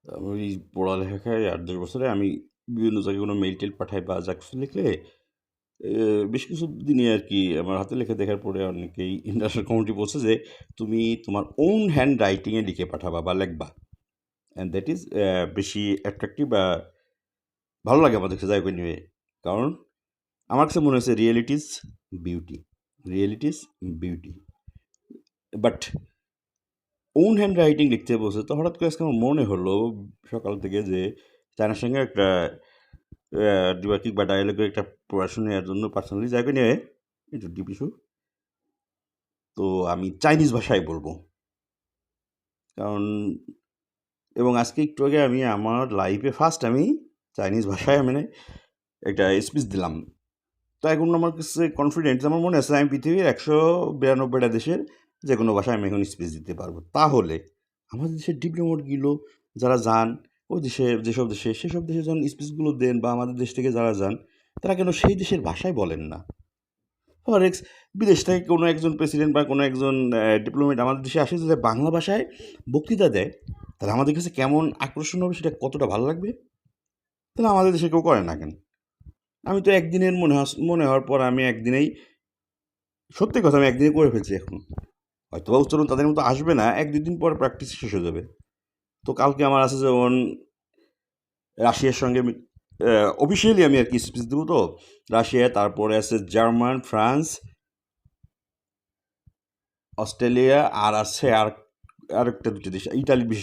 ওই পড়ালেখায় ৮-১০ বছরে আমি বিভিন্ন জায়গায় কোনো মেইল-টেইল পাঠাই বা যা কিছু লিখলে বেশ কিছুদিনই আরকি আমার হাতের লেখা দেখার পরে অনেকেই ইন্টারন্যাশনাল কমিউনিটি বলছে যে, "তুমি তোমার ওন হ্যান্ড রাইটিং এ লিখে পাঠাবা বা লেখবা। অ্যান্ড দ্যাট ইজ বেশি অ্যাট্রাকটিভ বা ভালো লাগে আমার কাছে যাই হোক এনিওয়ে।" কারণ আমার কাছে মনে হয়েছে reality is beauty. Reality is beauty. But on hand writing লিখতে বলছে। তো হঠাৎ করে আজকে আমার মনে হলো সকাল থেকে যে, চায়নার সঙ্গে একটা দ্বিপাক্ষিক বা ডায়ালগের একটা পড়াশোনা নেওয়ার জন্য পার্সোনালি জায়গা নিয়ে একটু ডিপ ইস্যু। তো আমি চাইনিজ ভাষায় বলবো। কারণ এবং আজকে একটু আগে আমি আমার লাইফে ফার্স্ট আমি চাইনিজ ভাষায় মানে একটা স্পিচ দিলাম। তো এখন আমার কাছে কনফিডেন্ট আমার মনে আছে আমি পৃথিবীর ১৯২টা দেশের যেকোনো ভাষায় আমি এখন স্পিচ দিতে পারবো। তাহলে আমাদের দেশের ডিপ্লোমেটগুলো যারা যান ওই দেশে যেসব দেশে সেসব দেশে যখন স্পিচগুলো দেন বা আমাদের দেশ থেকে যারা যান তারা কেন সেই দেশের ভাষায় বলেন না? ফর বিদেশ থেকে কোনো একজন প্রেসিডেন্ট বা কোনো একজন ডিপ্লোমেট আমাদের দেশে আসে যদি বাংলা ভাষায় বক্তৃতা দেয়, তাহলে আমাদের কাছে কেমন আকর্ষণ হবে সেটা কতটা ভালো লাগবে? তাহলে আমাদের দেশে কেউ করে না কেন? আমি তো একদিনের মনে হওয়ার পর আমি একদিনেই সত্যি কথা আমি একদিনে করে ফেলছি এখন। হয়তোবা উচ্চারণ তাদের মতো আসবে না, ১-২ দিন পর প্র্যাকটিস শেষ হয়ে যাবে। তো কালকে আমার আছে যেমন রাশিয়ার সঙ্গে অফিসিয়ালি আমি আরকি স্পিচ দেবো তো। রাশিয়া, তারপরে আছে জার্মান, ফ্রান্স, অস্ট্রেলিয়া আর আছে আরেকটা ২টা দেশ, ইতালি বিশেষ